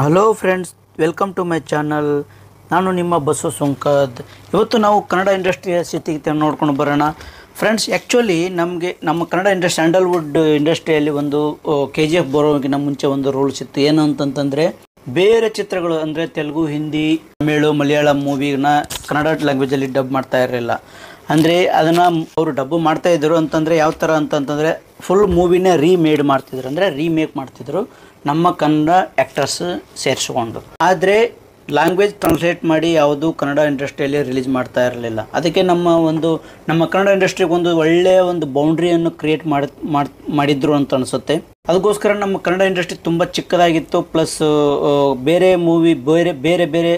Hello friends, welcome to my channel. ನಾನು ನಿಮ್ಮ ಬಸವ ಸುಂಕದ್. ಇವತ್ತು ನಾವು ಕನ್ನಡ ಇಂಡಸ್ಟ್ರಿಯ ಸ್ಥಿತಿಗತಿ ನೋಡ್ಕೊಂಡು ಬರೋಣ ಫ್ರೆಂಡ್ಸ್. ಆ್ಯಕ್ಚುಲಿ ನಮ್ಮ ಕನ್ನಡ ಇಂಡಸ್ಟ್ರಿ, ಸ್ಯಾಂಡಲ್ವುಡ್ ಇಂಡಸ್ಟ್ರಿಯಲ್ಲಿ ಒಂದು KGF ಬರೋಕ್ಕಿಂತ ಮುಂಚೆ ಒಂದು ರೂಲ್ಸ್ ಇತ್ತು. ಏನು ಅಂತಂತಂದರೆ, ಬೇರೆ ಚಿತ್ರಗಳು ಅಂದರೆ ತೆಲುಗು, ಹಿಂದಿ, ತಮಿಳು, ಮಲಯಾಳಂ ಮೂವಿನ ಕನ್ನಡ ಲ್ಯಾಂಗ್ವೇಜಲ್ಲಿ ಡಬ್ ಮಾಡ್ತಾ ಇರಲಿಲ್ಲ. ಅಂದರೆ ಅದನ್ನು ಅವರು ಡಬ್ಬು ಮಾಡ್ತಾಯಿದ್ರು ಅಂತಂದರೆ ಯಾವ ಥರ ಅಂತಂತಂದರೆ, ಫುಲ್ ಮೂವಿನೇ ರೀಮೇಡ್ ಮಾಡ್ತಿದ್ರು, ಅಂದರೆ ರೀಮೇಕ್ ಮಾಡ್ತಿದ್ರು ನಮ್ಮ ಕನ್ನಡ ಆ್ಯಕ್ಟರ್ಸ್ ಸೇರಿಸ್ಕೊಂಡು. ಆದರೆ ಲ್ಯಾಂಗ್ವೇಜ್ ಟ್ರಾನ್ಸ್ಲೇಟ್ ಮಾಡಿ ಯಾವುದು ಕನ್ನಡ ಇಂಡಸ್ಟ್ರಿಯಲ್ಲಿ ರಿಲೀಸ್ ಮಾಡ್ತಾ ಇರಲಿಲ್ಲ. ಅದಕ್ಕೆ ನಮ್ಮ ಕನ್ನಡ ಇಂಡಸ್ಟ್ರಿಗೆ ಒಂದು ಒಳ್ಳೆಯ ಒಂದು ಬೌಂಡ್ರಿಯನ್ನು ಕ್ರಿಯೇಟ್ ಮಾಡಿದ್ರು ಅಂತ ಅನಿಸುತ್ತೆ. ಅದಕ್ಕೋಸ್ಕರ ನಮ್ಮ ಕನ್ನಡ ಇಂಡಸ್ಟ್ರಿ ತುಂಬ ಚಿಕ್ಕದಾಗಿತ್ತು. ಪ್ಲಸ್ ಬೇರೆ ಮೂವಿ ಬೇರೆ ಬೇರೆ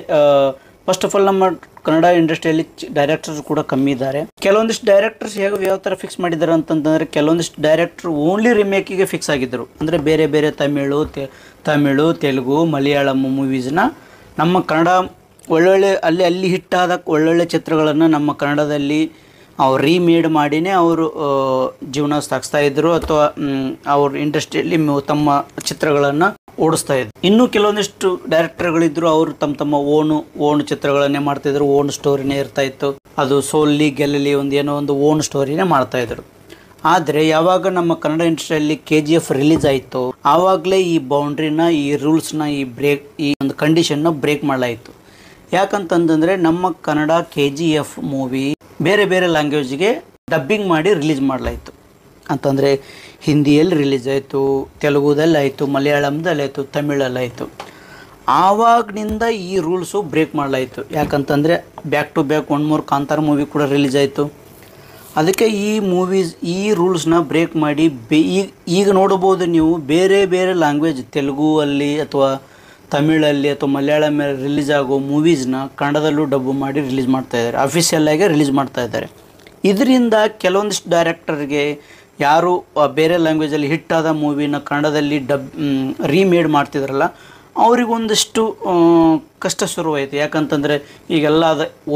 ಫಸ್ಟ್ ಆಫ್ ಆಲ್ ನಮ್ಮ ಕನ್ನಡ ಇಂಡಸ್ಟ್ರಿಯಲ್ಲಿ ಡೈರೆಕ್ಟರ್ಸ್ ಕೂಡ ಕಮ್ಮಿ ಇದ್ದಾರೆ. ಕೆಲವೊಂದಿಷ್ಟು ಡೈರೆಕ್ಟರ್ಸ್ ಯಾವ ಥರ ಫಿಕ್ಸ್ ಮಾಡಿದ್ದಾರೆ ಅಂತಂತಂದರೆ, ಕೆಲವೊಂದಿಷ್ಟು ಡೈರೆಕ್ಟರ್ ಓನ್ಲಿ ರಿಮೇಕಿಗೆ ಫಿಕ್ಸ್ ಆಗಿದ್ದರು. ಅಂದರೆ ಬೇರೆ ಬೇರೆ ತಮಿಳು, ತೆಲುಗು, ಮಲಯಾಳಂ ಮೂವೀಸ್ನ ನಮ್ಮ ಕನ್ನಡ ಒಳ್ಳೊಳ್ಳೆ ಅಲ್ಲಿ ಹಿಟ್ಟಾದ ಒಳ್ಳೊಳ್ಳೆ ಚಿತ್ರಗಳನ್ನು ನಮ್ಮ ಕನ್ನಡದಲ್ಲಿ ಅವ್ರು ರೀಮೇಡ್ ಮಾಡಿನೇ ಅವರು ಜೀವನ ಸಾಗಿಸ್ತಾಯಿದ್ರು, ಅಥವಾ ಅವ್ರ ಇಂಡಸ್ಟ್ರಿಯಲ್ಲಿ ತಮ್ಮ ಚಿತ್ರಗಳನ್ನು ಓಡಿಸ್ತಾ ಇದ್ರು. ಇನ್ನೂ ಕೆಲವೊಂದಿಷ್ಟು ಡೈರೆಕ್ಟರ್ಗಳಿದ್ರು, ಅವರು ತಮ್ಮ ಓನ್ ಚಿತ್ರಗಳನ್ನೇ ಮಾಡ್ತಾಯಿದ್ರು, ಓನ್ ಸ್ಟೋರಿನೇ ಇರ್ತಾಯಿತ್ತು. ಅದು ಸೋಲ್ಲಿ ಗೆಲ್ಲಲಿ ಏನೋ ಒಂದು ಓನ್ ಸ್ಟೋರಿನೇ ಮಾಡ್ತಾಯಿದ್ರು. ಆದರೆ ಯಾವಾಗ ನಮ್ಮ ಕನ್ನಡ ಇಂಡಸ್ಟ್ರಿಯಲ್ಲಿ KGF ರಿಲೀಸ್ ಆಯಿತು, ಆವಾಗಲೇ ಈ ಬೌಂಡ್ರಿನ, ಈ ರೂಲ್ಸ್ನ, ಈ ಒಂದು ಕಂಡೀಷನ್ನ ಬ್ರೇಕ್ ಮಾಡಲಾಯಿತು. ಯಾಕಂತಂದರೆ, ನಮ್ಮ ಕನ್ನಡ KGF ಮೂವಿ ಬೇರೆ ಬೇರೆ ಲ್ಯಾಂಗ್ವೇಜ್ಗೆ ಡಬ್ಬಿಂಗ್ ಮಾಡಿ ರಿಲೀಸ್ ಮಾಡಲಾಯಿತು. ಅಂತಂದರೆ ಹಿಂದಿಯಲ್ಲಿ ರಿಲೀಸ್ ಆಯಿತು, ತೆಲುಗುದಲ್ಲಿ ಆಯಿತು, ಮಲಯಾಳಂದಲ್ಲಿ ಆಯಿತು, ತಮಿಳಲ್ಲಾಯಿತು. ಆವಾಗನಿಂದ ಈ ರೂಲ್ಸು ಬ್ರೇಕ್ ಮಾಡಲಾಯಿತು. ಯಾಕಂತಂದರೆ back to back 1 more Kantara movie ಕೂಡ ರಿಲೀಸ್ ಆಯಿತು. ಅದಕ್ಕೆ ಈ ರೂಲ್ಸ್ನ ಬ್ರೇಕ್ ಮಾಡಿ ಈಗ ನೋಡ್ಬೋದು ನೀವು, ಬೇರೆ ಬೇರೆ ಲ್ಯಾಂಗ್ವೇಜ್, ತೆಲುಗು ಅಲ್ಲಿ ಅಥವಾ ತಮಿಳಲ್ಲಿ ಅಥವಾ ಮಲಯಾಳಮಲ್ಲಿ ರಿಲೀಸ್ ಆಗೋ ಮೂವೀಸ್ನ ಕನ್ನಡದಲ್ಲೂ ಡಬ್ಬು ಮಾಡಿ ರಿಲೀಸ್ ಮಾಡ್ತಾಯಿದ್ದಾರೆ, ಅಫಿಷಿಯಲ್ಲಾಗಿ ರಿಲೀಸ್ ಮಾಡ್ತಾಯಿದ್ದಾರೆ. ಇದರಿಂದ ಕೆಲವೊಂದಿಷ್ಟು ಡೈರೆಕ್ಟರ್ಗೆ ಯಾರು ಬೇರೆ ಲ್ಯಾಂಗ್ವೇಜಲ್ಲಿ ಹಿಟ್ಟಾದ ಮೂವಿನ ಕನ್ನಡದಲ್ಲಿ ರೀಮೇಡ್ ಮಾಡ್ತಿದ್ರಲ್ಲ, ಅವರಿಗೊಂದಿಷ್ಟು ಕಷ್ಟ ಶುರುವಾಯಿತು. ಯಾಕಂತಂದರೆ ಈಗೆಲ್ಲ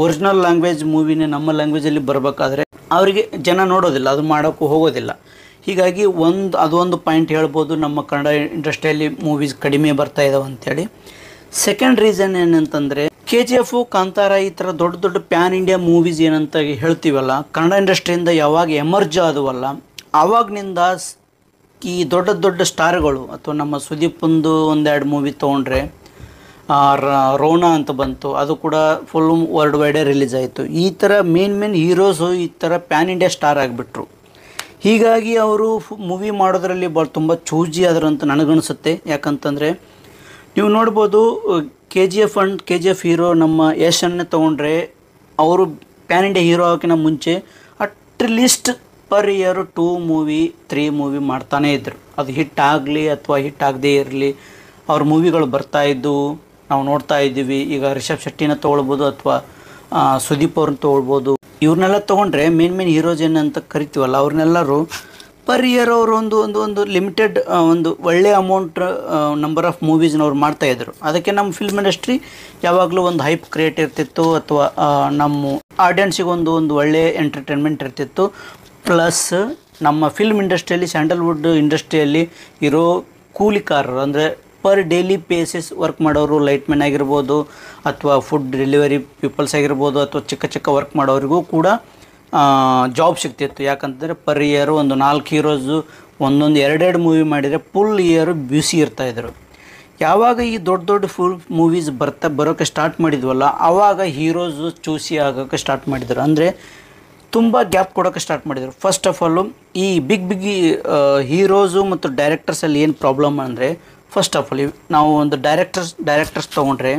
ಒರಿಜಿನಲ್ ಲ್ಯಾಂಗ್ವೇಜ್ ಮೂವಿನೇ ನಮ್ಮ ಲ್ಯಾಂಗ್ವೇಜಲ್ಲಿ ಬರಬೇಕಾದ್ರೆ ಅವರಿಗೆ ಜನ ನೋಡೋದಿಲ್ಲ, ಅದು ಮಾಡೋಕ್ಕೂ ಹೋಗೋದಿಲ್ಲ. ಹೀಗಾಗಿ ಅದೊಂದು ಪಾಯಿಂಟ್ ಹೇಳ್ಬೋದು, ನಮ್ಮ ಕನ್ನಡ ಇಂಡಸ್ಟ್ರಿಯಲ್ಲಿ ಮೂವೀಸ್ ಕಡಿಮೆ ಬರ್ತಾ ಇದ್ದಾವೆ ಅಂಥೇಳಿ. ಸೆಕೆಂಡ್ ರೀಸನ್ ಏನಂತಂದರೆ, KGF, ಕಾಂತಾರ ಈ ಥರ ದೊಡ್ಡ ದೊಡ್ಡ ಪ್ಯಾನ್ ಇಂಡಿಯಾ ಮೂವೀಸ್ ಏನಂತ ಹೇಳ್ತೀವಲ್ಲ, ಕನ್ನಡ ಇಂಡಸ್ಟ್ರಿಯಿಂದ ಯಾವಾಗ ಎಮರ್ಜ್ ಆದವಲ್ಲ, ಆವಾಗನಿಂದ ಈ ದೊಡ್ಡ ದೊಡ್ಡ ಸ್ಟಾರ್ಗಳು, ಅಥವಾ ನಮ್ಮ ಸುದೀಪಂದು 1-2 ಮೂವಿ ತೊಗೊಂಡ್ರೆ, ರೋನಾ ಅಂತ ಬಂತು, ಅದು ಕೂಡ ಫುಲ್ ವರ್ಲ್ಡ್ ವೈಡೇ ರಿಲೀಸ್ ಆಯಿತು. ಈ ಥರ ಮೇನ್ ಹೀರೋಸು ಈ ಥರ ಪ್ಯಾನ್ ಇಂಡಿಯಾ ಸ್ಟಾರ್ ಆಗಿಬಿಟ್ರು. ಹೀಗಾಗಿ ಅವರು ಮೂವಿ ಮಾಡೋದ್ರಲ್ಲಿ ತುಂಬ ಚೂಜಿ ಆದರು ಅಂತ ನನಗನ್ನಿಸುತ್ತೆ. ಯಾಕಂತಂದರೆ ನೀವು ನೋಡ್ಬೋದು, KGF ಹೀರೋ ನಮ್ಮ ಯಶನ್ನೇ ತೊಗೊಂಡ್ರೆ, ಅವರು ಪ್ಯಾನ್ ಇಂಡಿಯಾ ಹೀರೋ ಆಗೋಕ್ಕಿಂತ ಮುಂಚೆ at least per year 2 movie 3 movie ಮಾಡ್ತಾನೇ ಇದ್ದರು. ಅದು ಹಿಟ್ ಆಗಲಿ ಅಥವಾ ಹಿಟ್ ಆಗದೇ ಇರಲಿ, ಅವ್ರ ಮೂವಿಗಳು ಬರ್ತಾಯಿದ್ದು ನಾವು ನೋಡ್ತಾ ಇದ್ದೀವಿ. ಈಗ ರಿಷಬ್ ಶೆಟ್ಟಿನ ತೊಗೊಳ್ಬೋದು, ಅಥವಾ ಸುದೀಪ್ ಅವ್ರನ್ನ ತೊಗೊಳ್ಬೋದು. ಇವ್ರನ್ನೆಲ್ಲ ತೊಗೊಂಡ್ರೆ ಮೇನ್ ಹೀರೋಸ್ ಏನಂತ ಕರಿತೀವಲ್ಲ, ಅವ್ರನ್ನೆಲ್ಲರೂ ಪರ್ ಇಯರ್ ಅವರು ಒಂದು ಲಿಮಿಟೆಡ್ ಒಂದು ಒಳ್ಳೆಯ ಅಮೌಂಟ್ ನಂಬರ್ ಆಫ್ ಮೂವೀಸ್ನ ಅವ್ರು ಮಾಡ್ತಾಯಿದ್ರು. ಅದಕ್ಕೆ ನಮ್ಮ ಫಿಲ್ಮ್ ಇಂಡಸ್ಟ್ರಿ ಯಾವಾಗಲೂ ಒಂದು ಹೈಪ್ ಕ್ರಿಯೇಟ್ ಇರ್ತಿತ್ತು, ಅಥವಾ ನಮ್ಮ ಆಡಿಯನ್ಸಿಗೆ ಒಂದು ಒಳ್ಳೆಯ ಎಂಟರ್ಟೈನ್ಮೆಂಟ್ ಇರ್ತಿತ್ತು. ಪ್ಲಸ್ ನಮ್ಮ ಫಿಲ್ಮ್ ಇಂಡಸ್ಟ್ರಿಯಲ್ಲಿ, ಸ್ಯಾಂಡಲ್ವುಡ್ ಇಂಡಸ್ಟ್ರಿಯಲ್ಲಿ ಇರೋ ಕೂಲಿಕಾರರು, ಅಂದರೆ ಪರ್ ಡೈಲಿ ಬೇಸಿಸ್ ವರ್ಕ್ ಮಾಡೋರು, ಲೈಟ್ಮೆನ್ ಆಗಿರ್ಬೋದು, ಅಥವಾ ಫುಡ್ ಡೆಲಿವರಿ ಪೀಪಲ್ಸ್ ಆಗಿರ್ಬೋದು, ಅಥವಾ ಚಿಕ್ಕ ವರ್ಕ್ ಮಾಡೋರಿಗೂ ಕೂಡ ಜಾಬ್ ಸಿಗ್ತಿತ್ತು. ಯಾಕಂತಂದರೆ ಪರ್ ಇಯರು ಒಂದು 4 ಹೀರೋಸು 2 ಮೂವಿ ಮಾಡಿದರೆ ಫುಲ್ ಇಯರು ಬ್ಯುಸಿ ಇರ್ತಾಯಿದ್ರು. ಯಾವಾಗ ಈ ದೊಡ್ಡ ಫುಲ್ ಮೂವೀಸ್ ಬರೋಕ್ಕೆ ಸ್ಟಾರ್ಟ್ ಮಾಡಿದ್ವಲ್ಲ, ಆವಾಗ ಹೀರೋಸು ಚೂಸಿ ಆಗೋಕ್ಕೆ ಸ್ಟಾರ್ಟ್ ಮಾಡಿದರು. ಅಂದರೆ ತುಂಬ ಗ್ಯಾಪ್ ಕೊಡೋಕ್ಕೆ ಸ್ಟಾರ್ಟ್ ಮಾಡಿದರು. ಫಸ್ಟ್ ಆಫ್ ಆಲು ಈ ಬಿಗ್ ಹೀರೋಸು ಮತ್ತು ಡೈರೆಕ್ಟರ್ಸಲ್ಲಿ ಏನು ಪ್ರಾಬ್ಲಮ್ ಅಂದರೆ, ಫಸ್ಟ್ ಆಫ್ ಆಲ್ ನಾವು ಒಂದು ಡೈರೆಕ್ಟರ್ಸ್ ತೊಗೊಂಡ್ರೆ,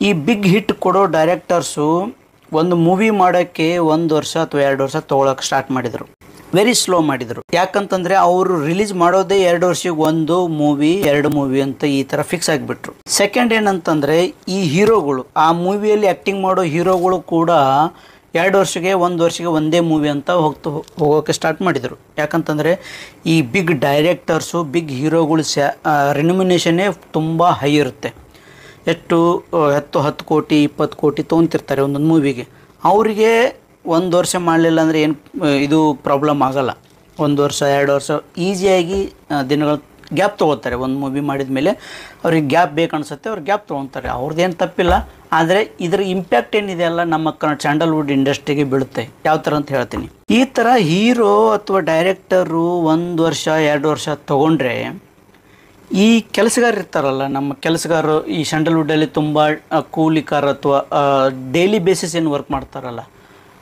ಈ ಬಿಗ್ ಹಿಟ್ ಕೊಡೋ ಡೈರೆಕ್ಟರ್ಸು ಒಂದು ಮೂವಿ ಮಾಡೋಕ್ಕೆ 1 ವರ್ಷ ಅಥವಾ 2 ವರ್ಷ ತೊಗೊಳಕ್ಕೆ ಸ್ಟಾರ್ಟ್ ಮಾಡಿದರು. ವೆರಿ ಸ್ಲೋ ಮಾಡಿದರು. ಯಾಕಂತಂದರೆ ಅವರು ರಿಲೀಸ್ ಮಾಡೋದೇ 2 ವರ್ಷಕ್ಕೆ 1 ಮೂವಿ 2 ಮೂವಿ ಅಂತ ಈ ಥರ ಫಿಕ್ಸ್ ಆಗಿಬಿಟ್ರು. ಸೆಕೆಂಡ್ ಏನಂತಂದರೆ, ಈ ಹೀರೋಗಳು, ಆ ಮೂವಿಯಲ್ಲಿ ಆ್ಯಕ್ಟಿಂಗ್ ಮಾಡೋ ಹೀರೋಗಳು ಕೂಡ 2 ವರ್ಷಕ್ಕೆ 1 ವರ್ಷಕ್ಕೆ ಒಂದೇ ಮೂವಿ ಅಂತ ಹೋಗೋಕ್ಕೆ ಸ್ಟಾರ್ಟ್ ಮಾಡಿದರು. ಯಾಕಂತಂದರೆ ಈ ಬಿಗ್ ಡೈರೆಕ್ಟರ್ಸು, ಬಿಗ್ ಹೀರೋಗಳು ರೆನ್ಯುಮಿನೇಷನ್ನೇ ತುಂಬ ಹೈ ಇರುತ್ತೆ. ಎಷ್ಟು 10 ಕೋಟಿ 20 ಕೋಟಿ ತೊಗೊತಿರ್ತಾರೆ ಒಂದೊಂದು ಮೂವಿಗೆ. ಅವರಿಗೆ 1 ವರ್ಷ ಮಾಡಲಿಲ್ಲ ಅಂದರೆ ಏನು ಇದು ಪ್ರಾಬ್ಲಮ್ ಆಗೋಲ್ಲ. 1 ವರ್ಷ 2 ವರ್ಷ ಈಸಿಯಾಗಿ ದಿನಗಳು ಗ್ಯಾಪ್ ತೊಗೋತಾರೆ. ಒಂದು ಮೂವಿ ಮಾಡಿದ ಮೇಲೆ ಅವ್ರಿಗೆ ಗ್ಯಾಪ್ ಬೇಕು ಅನಿಸುತ್ತೆ, ಅವ್ರು ಗ್ಯಾಪ್ ತೊಗೊತಾರೆ. ಅವ್ರದ್ದೇನು ತಪ್ಪಿಲ್ಲ. ಆದರೆ ಇದರ ಇಂಪ್ಯಾಕ್ಟ್ ಏನಿದೆ ಅಲ್ಲ ನಮ್ಮ ಸ್ಯಾಂಡಲ್ವುಡ್ ಇಂಡಸ್ಟ್ರಿಗೆ ಬೀಳುತ್ತೆ. ಯಾವ ಥರ ಅಂತ ಹೇಳ್ತೀನಿ. ಈ ಥರ ಹೀರೋ ಅಥವಾ ಡೈರೆಕ್ಟರು 1 ವರ್ಷ 2 ವರ್ಷ ತೊಗೊಂಡ್ರೆ ಈ ಕೆಲಸಗಾರ ಇರ್ತಾರಲ್ಲ, ನಮ್ಮ ಕೆಲಸಗಾರರು ಈ ಸ್ಯಾಂಡಲ್ವುಡ್ಡಲ್ಲಿ ತುಂಬ ಕೂಲಿಕಾರ ಅಥವಾ ಡೈಲಿ ಬೇಸಿಸ್ ಏನು ವರ್ಕ್ ಮಾಡ್ತಾರಲ್ಲ.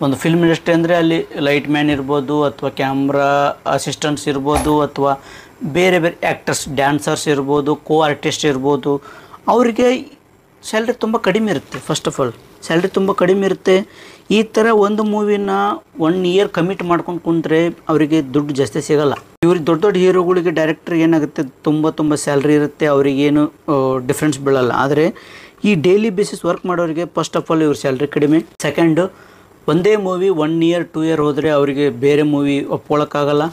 ಒಂದು ಫಿಲ್ಮ್ ಇಂಡಸ್ಟ್ರಿ ಅಂದರೆ ಅಲ್ಲಿ ಲೈಟ್ ಮ್ಯಾನ್ ಇರ್ಬೋದು, ಅಥವಾ ಕ್ಯಾಮ್ರಾ ಅಸಿಸ್ಟೆಂಟ್ಸ್ ಇರ್ಬೋದು, ಅಥವಾ ಬೇರೆ ಬೇರೆ ಆ್ಯಕ್ಟರ್ಸ್ ಡ್ಯಾನ್ಸರ್ಸ್ ಇರ್ಬೋದು, ಕೋ ಆರ್ಟಿಸ್ಟ್ ಇರ್ಬೋದು. ಅವರಿಗೆ ಸ್ಯಾಲ್ರಿ ತುಂಬ ಕಡಿಮೆ ಇರುತ್ತೆ. ಫಸ್ಟ್ ಆಫ್ ಆಲ್ ಸ್ಯಾಲ್ರಿ ತುಂಬ ಕಡಿಮೆ ಇರುತ್ತೆ. ಈ ಥರ ಒಂದು ಮೂವಿನ 1 ಇಯರ್ ಕಮಿಟ್ ಮಾಡ್ಕೊಂಡು ಕುಂತ್ರೆ ಅವರಿಗೆ ದುಡ್ಡು ಜಾಸ್ತಿ ಸಿಗೋಲ್ಲ. ಇವ್ರಿಗೆ ದೊಡ್ಡ ದೊಡ್ಡ ಹೀರೋಗಳಿಗೆ ಡೈರೆಕ್ಟ್ರಿಗೆ ಏನಾಗುತ್ತೆ, ತುಂಬ ಸ್ಯಾಲ್ರಿ ಇರುತ್ತೆ, ಅವರಿಗೇನು ಡಿಫ್ರೆನ್ಸ್ ಬೀಳಲ್ಲ. ಆದರೆ ಈ ಡೈಲಿ ಬೇಸಿಸ್ ವರ್ಕ್ ಮಾಡೋರಿಗೆ ಫಸ್ಟ್ ಆಫ್ ಆಲ್ ಇವ್ರ ಸ್ಯಾಲ್ರಿ ಕಡಿಮೆ. ಸೆಕೆಂಡು, ಒಂದೇ ಮೂವಿ 1 ಇಯರ್ 2 ಇಯರ್ ಹೋದರೆ ಅವರಿಗೆ ಬೇರೆ ಮೂವಿ ಒಪ್ಕೊಳ್ಳೋಕ್ಕಾಗಲ್ಲ.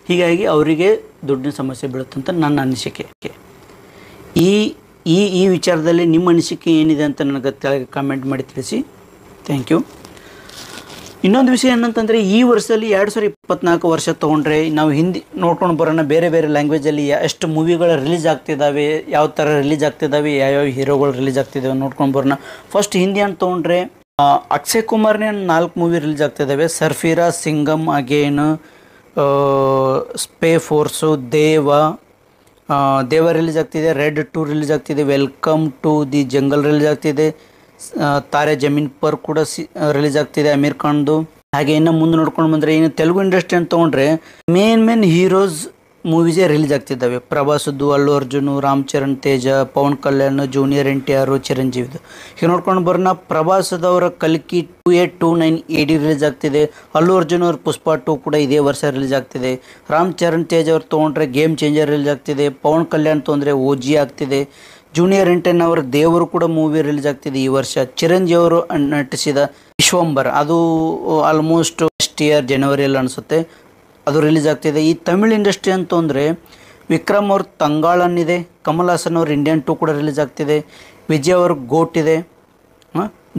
ಹೀಗಾಗಿ ಅವರಿಗೆ ದುಡ್ಡಿನ ಸಮಸ್ಯೆ ಬೀಳುತ್ತಂತ ನನ್ನ ಅನಿಸಿಕೆ. ಈ ಈ ಈ ವಿಚಾರದಲ್ಲಿ ನಿಮ್ಮ ಅನಿಸಿಕೆ ಏನಿದೆ ಅಂತ ನನಗೆ ಕೆಳಗೆ ಕಾಮೆಂಟ್ ಮಾಡಿ ತಿಳಿಸಿ. Thank you. ಇನ್ನೊಂದು ವಿಷಯ ಏನಂತಂದರೆ, ಈ ವರ್ಷದಲ್ಲಿ 2024 ವರ್ಷ ತೊಗೊಂಡ್ರೆ ನಾವು ಹಿಂದಿ ನೋಡ್ಕೊಂಡು ಬರೋಣ. ಬೇರೆ ಬೇರೆ ಲ್ಯಾಂಗ್ವೇಜಲ್ಲಿ ಎಷ್ಟು ಮೂವಿಗಳು ರಿಲೀಸ್ ಆಗ್ತಿದ್ದಾವೆ, ಯಾವ ಥರ ರಿಲೀಸ್ ಆಗ್ತಿದ್ದಾವೆ, ಯಾವ್ಯಾವ ಹೀರೋಗಳು ರಿಲೀಸ್ ಆಗ್ತಿದ್ದಾವೆ ನೋಡ್ಕೊಂಡು ಬರೋಣ. ಫಸ್ಟ್ ಹಿಂದಿ ಅಂತ ತೊಗೊಂಡ್ರೆ ಅಕ್ಷಯ್ ಕುಮಾರ್ನೇ 4 ಮೂವಿ ರಿಲೀಸ್ ಆಗ್ತಿದ್ದಾವೆ. Sarfira, Singham again, Sky Force, Deva release ಆಗ್ತಿದೆ. ರೆಡ್ 2 ರಿಲೀಸ್ ಆಗ್ತಿದೆ. Welcome to the jungle release ಆಗ್ತಿದೆ. ತಾರೆ ಜಮೀನ್ ಪರ್ ಕೂಡ ರಿಲೀಸ್ ಆಗ್ತಿದೆ ಅಮೀರ್ ಖಾನ್ದು. ಹಾಗೆ ಇನ್ನು ಮುಂದೆ ನೋಡ್ಕೊಂಡು ಬಂದರೆ, ಇನ್ನು ತೆಲುಗು ಇಂಡಸ್ಟ್ರಿ ಅಂತ ತೊಗೊಂಡ್ರೆ ಮೇನ್ ಹೀರೋಸ್ ಮೂವೀಸೇ ರಿಲೀಸ್ ಆಗ್ತಿದ್ದಾವೆ. ಪ್ರಭಾಸದ್ದು, ಅಲ್ಲು ಅರ್ಜುನು, ರಾಮ್ ಚರಣ್ ತೇಜ, ಪವನ್ ಕಲ್ಯಾಣ್, ಜೂನಿಯರ್ NTR, ಚಿರಂಜೀವಿದು. ಈಗ ನೋಡ್ಕೊಂಡು ಬರೋಣ, ಪ್ರಭಾಸದವರ ಕಲ್ಕಿ 2829 AD ರಿಲೀಸ್ ಆಗ್ತಿದೆ. ಅಲ್ಲು ಅರ್ಜುನ್ ಅವ್ರ ಪುಷ್ಪ 2 ಕೂಡ ಇದೇ ವರ್ಷ ರಿಲೀಸ್ ಆಗ್ತಿದೆ. ರಾಮ್ ಚರಣ್ ತೇಜ್ ಅವ್ರು ತೊಗೊಂಡ್ರೆ ಗೇಮ್ ಚೇಂಜರ್ ರಿಲೀಸ್ ಆಗ್ತಿದೆ. ಪವನ್ ಕಲ್ಯಾಣ್ ತೊಗೊಂಡ್ರೆ OG ಆಗ್ತಿದೆ. ಜೂನಿಯರ್ NTR ಅವರ ದೇವರು ಕೂಡ ಮೂವಿ ರಿಲೀಸ್ ಆಗ್ತಿದೆ ಈ ವರ್ಷ. ಚಿರಂಜೀವಿ ಅವರು ನಟಿಸಿದ ವಿಶ್ವಂಬರ್ ಅದು ಆಲ್ಮೋಸ್ಟ್ ನೆಕ್ಸ್ಟ್ ಇಯರ್ ಜನವರಿಯಲ್ಲಿ ಅನಿಸುತ್ತೆ ಅದು ರಿಲೀಸ್ ಆಗ್ತಿದೆ. ಈ ತಮಿಳ್ ಇಂಡಸ್ಟ್ರಿ ಅಂತಂದರೆ ವಿಕ್ರಮ್ ಅವ್ರ ತಂಗಾಳನ್ ಇದೆ. ಕಮಲ್ ಹಾಸನ್ ಅವ್ರ ಇಂಡಿಯನ್ 2 ಕೂಡ ರಿಲೀಸ್ ಆಗ್ತಿದೆ. ವಿಜಯ್ ಅವ್ರ ಗೋಟ್ ಇದೆ.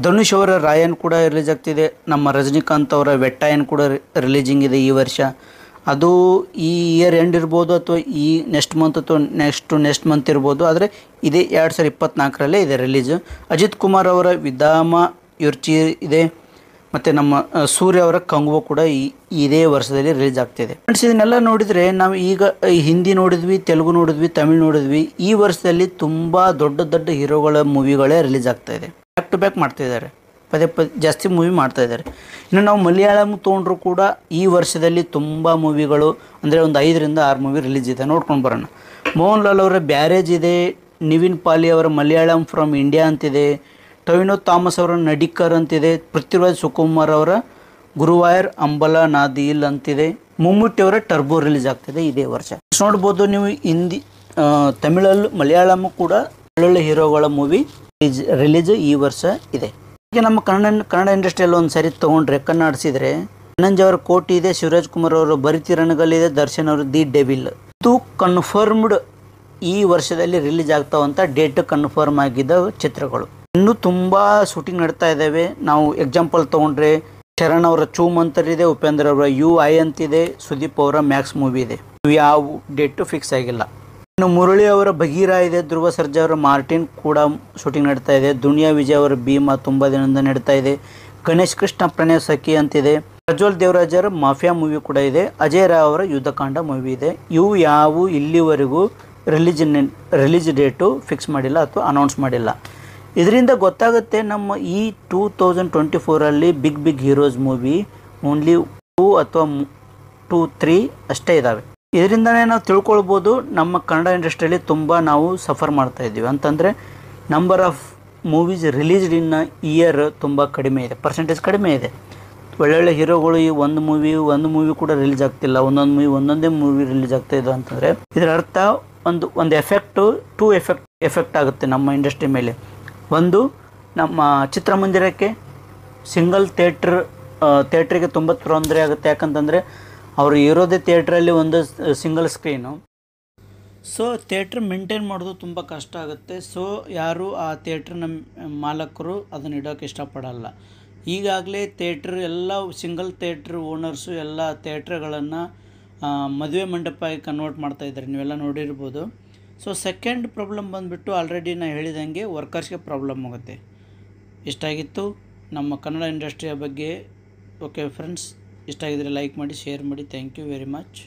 ಧನುಷ್ ಅವರ ರಾಯನ್ ಕೂಡ ರಿಲೀಸ್ ಆಗ್ತಿದೆ. ನಮ್ಮ ರಜನಿಕಾಂತ್ ಅವರ ವೆಟ್ಟಾಯನ್ ಕೂಡ ರಿಲೀಸಿಂಗ್ ಇದೆ ಈ ವರ್ಷ. ಅದು ಈ ಇಯರ್ ಎಂಡ್ ಇರ್ಬೋದು, ಅಥವಾ ಈ ನೆಕ್ಸ್ಟ್ ಮಂತ್ ಅಥವಾ ನೆಕ್ಸ್ಟ್ ಮಂತ್ ಇರ್ಬೋದು. ಆದರೆ ಇದೇ 2024ರಲ್ಲೇ ಇದೆ ರಿಲೀಸು. ಅಜಿತ್ ಕುಮಾರ್ ಅವರ ವಿಧಾಮ ಯುರ್ಚಿ ಇದೆ. ಮತ್ತು ನಮ್ಮ ಸೂರ್ಯ ಅವರ ಕಂಗುವ ಕೂಡ ಇದೇ ವರ್ಷದಲ್ಲಿ ರಿಲೀಸ್ ಆಗ್ತಿದೆ. ಫ್ರೆಂಡ್ಸ್, ಇದನ್ನೆಲ್ಲ ನೋಡಿದರೆ ನಾವು ಈಗ ಹಿಂದಿ ನೋಡಿದ್ವಿ, ತೆಲುಗು ನೋಡಿದ್ವಿ, ತಮಿಳ್ ನೋಡಿದ್ವಿ. ಈ ವರ್ಷದಲ್ಲಿ ತುಂಬ ದೊಡ್ಡ ಹೀರೋಗಳ ಮೂವಿಗಳೇ ರಿಲೀಸ್ ಆಗ್ತಾಯಿದೆ. ಬ್ಯಾಕ್ ಟು ಬ್ಯಾಕ್ ಮಾಡ್ತಾಯಿದ್ದಾರೆ, ಪದೇ ಜಾಸ್ತಿ ಮೂವಿ ಮಾಡ್ತಾಯಿದ್ದಾರೆ. ಇನ್ನು ನಾವು ಮಲಯಾಳಂ ತೊಗೊಂಡ್ರು ಕೂಡ ಈ ವರ್ಷದಲ್ಲಿ ತುಂಬ ಮೂವಿಗಳು, ಅಂದರೆ ಒಂದು 5ರಿಂದ 6 ಮೂವಿ ರಿಲೀಸ್ ಇದೆ. ನೋಡ್ಕೊಂಡು ಬರೋಣ. ಮೋಹನ್ ಲಾಲ್ ಅವರ ಬ್ಯಾರೇಜ್ ಇದೆ. ನಿವಿನ್ ಪಾಲಿ ಅವರ ಮಲಯಾಳಂ ಫ್ರಮ್ ಇಂಡಿಯಾ ಅಂತಿದೆ. ಟೊವಿನೋ ಥಾಮಸ್ ಅವರ ನಡಿಕರ್ ಅಂತಿದೆ. ಪೃಥ್ವಿರಾಜ್ ಸುಕುಮಾರ್ ಅವರ ಗುರುವಾಯರ್ ಅಂಬಲಾ ನಾದಿಲ್ ಅಂತಿದೆ. ಮಮ್ಮೂಟಿ ಅವರ ಟರ್ಬೋ ರಿಲೀಸ್ ಆಗ್ತಿದೆ ಇದೇ ವರ್ಷ. ನೋಡ್ಬೋದು ನೀವು, ಹಿಂದಿ ತಮಿಳಲ್ಲೂ ಮಲಯಾಳಮು ಕೂಡ ಒಳ್ಳೊಳ್ಳೆ ಹೀರೋಗಳ ಮೂವಿ ರಿಲೀಸ್ ಈ ವರ್ಷ ಇದೆ. ಈಗ ನಮ್ಮ ಕನ್ನಡ ಇಂಡಸ್ಟ್ರಿಯಲ್ಲಿ ಒಂದು ಸರಿ ತೊಗೊಂಡ್ರೆ ಕನ್ನಡಿಸಿದರೆ ಧನಂಜಯ ಅವರ ಕೋಟಿ ಇದೆ. ಶಿವರಾಜ್ ಕುಮಾರ್ ಅವರು ಬರಿತಿರಣಗಲ್ಲಿದೆ. ದರ್ಶನ್ ಅವರು ದಿ ಡೆವಿಲ್. ಇದು ಕನ್ಫರ್ಮ್ಡ್ ಈ ವರ್ಷದಲ್ಲಿ ರಿಲೀಸ್ ಆಗ್ತಾವಂಥ ಡೇಟ್ ಕನ್ಫರ್ಮ್ ಆಗಿದ್ದ ಚಿತ್ರಗಳು. ಇನ್ನೂ ತುಂಬ ಶೂಟಿಂಗ್ ನಡ್ತಾ ಇದ್ದಾವೆ. ನಾವು ಎಕ್ಸಾಂಪಲ್ ತೊಗೊಂಡ್ರೆ ಶರಣ್ ಅವರ ಚೂಮ್ ಅಂತಿದೆ. ಉಪೇಂದ್ರ ಅವರ UI ಅಂತಿದೆ. ಸುದೀಪ್ ಅವರ ಮ್ಯಾಕ್ಸ್ ಮೂವಿ ಇದೆ. ಯಾವ ಡೇಟು ಫಿಕ್ಸ್ ಆಗಿಲ್ಲ. ಇನ್ನು ಮುರಳಿ ಅವರ ಬಗೀರಾ ಇದೆ. ಧ್ರುವ ಸರ್ಜಾ ಅವರ ಮಾರ್ಟಿನ್ ಕೂಡ ಶೂಟಿಂಗ್ ನಡ್ತಾ ಇದೆ. ದುನಿಯಾ ವಿಜಯ್ ಅವರ ಭೀಮಾ ತುಂಬ ದಿನದಿಂದ ನಡೀತಾ ಇದೆ. ಗಣೇಶ್ ಕೃಷ್ಣ ಪ್ರಣಯ ಸಖಿ ಅಂತಿದೆ. ಪ್ರಜ್ವಲ್ ದೇವರಾಜ್ ಅವರ ಮಾಫಿಯಾ ಮೂವಿ ಕೂಡ ಇದೆ. ಅಜಯ್ ರಾವ್ ಅವರ ಯುದ್ಧಕಾಂಡ ಮೂವಿ ಇದೆ. ಇವು ಯಾವ ಇಲ್ಲಿವರೆಗೂ ರಿಲೀಸ್ ಡೇಟು ಫಿಕ್ಸ್ ಮಾಡಿಲ್ಲ ಅಥವಾ ಅನೌನ್ಸ್ ಮಾಡಿಲ್ಲ. ಇದರಿಂದ ಗೊತ್ತಾಗುತ್ತೆ ನಮ್ಮ ಈ 2024ರಲ್ಲಿ ಬಿಗ್ ಹೀರೋಸ್ ಮೂವಿ ಓನ್ಲಿ 2 ಅಥವಾ 2-3 ಅಷ್ಟೇ ಇದ್ದಾವೆ. ಇದರಿಂದನೇ ನಾವು ತಿಳ್ಕೊಳ್ಬೋದು ನಮ್ಮ ಕನ್ನಡ ಇಂಡಸ್ಟ್ರಿಯಲ್ಲಿ ತುಂಬ ನಾವು ಸಫರ್ ಮಾಡ್ತಾ ಇದ್ದೀವಿ. ಅಂತಂದರೆ number of movies released in year ತುಂಬ ಕಡಿಮೆ ಇದೆ, ಪರ್ಸೆಂಟೇಜ್ ಕಡಿಮೆ ಇದೆ. ಒಳ್ಳೊಳ್ಳೆ ಹೀರೋಗಳು ಈ ಒಂದು ಮೂವಿ ಕೂಡ ರಿಲೀಸ್ ಆಗ್ತಿಲ್ಲ. ಒಂದೊಂದೇ ಮೂವಿ ರಿಲೀಸ್ ಆಗ್ತಾಯಿದೆ ಅಂತಂದರೆ ಇದರ ಅರ್ಥ ಒಂದು ಎಫೆಕ್ಟು 2 ಎಫೆಕ್ಟ್ ಆಗುತ್ತೆ ನಮ್ಮ ಇಂಡಸ್ಟ್ರಿ ಮೇಲೆ. ಒಂದು, ನಮ್ಮ ಚಿತ್ರಮಂದಿರಕ್ಕೆ ಸಿಂಗಲ್ ಥಿಯೇಟ್ರಿಗೆ ತುಂಬ ತೊಂದರೆ ಆಗುತ್ತೆ. ಯಾಕಂತಂದರೆ ಅವರು ಇರೋದೇ ಥಿಯೇಟ್ರಲ್ಲಿ ಒಂದು single screen. So theatre maintain ಮಾಡೋದು ತುಂಬ ಕಷ್ಟ ಆಗುತ್ತೆ. ಸೊ ಯಾರು ಆ ಥಿಯೇಟ್ರಿನ ಮಾಲಕರು ಅದನ್ನು ಇಡೋಕ್ಕೆ ಇಷ್ಟಪಡಲ್ಲ. ಈಗಾಗಲೇ ಥಿಯೇಟ್ರ್ ಎಲ್ಲ ಸಿಂಗಲ್ ಥಿಯೇಟ್ರ್ ಓನರ್ಸು ಎಲ್ಲ ಥಿಯೇಟ್ರ್ಗಳನ್ನು ಮದುವೆ ಮಂಟಪವಾಗಿ ಕನ್ವರ್ಟ್ ಮಾಡ್ತಾಯಿದ್ದಾರೆ, ನೀವೆಲ್ಲ ನೋಡಿರ್ಬೋದು. ಸೊ ಸೆಕೆಂಡ್ ಪ್ರಾಬ್ಲಮ್ ಬಂದುಬಿಟ್ಟು ಆಲ್ರೆಡಿ ನಾನು ಹೇಳಿದಂಗೆ ವರ್ಕರ್ಸ್ಗೆ ಪ್ರಾಬ್ಲಮ್ ಆಗುತ್ತೆ. ಇಷ್ಟಾಗಿತ್ತು ನಮ್ಮ ಕನ್ನಡ ಇಂಡಸ್ಟ್ರಿಯ ಬಗ್ಗೆ. ಓಕೆ ಫ್ರೆಂಡ್ಸ್, ಇಷ್ಟ ಆಗಿದ್ರೆ ಲೈಕ್ ಮಾಡಿ, ಶೇರ್ ಮಾಡಿ. Thank you very much.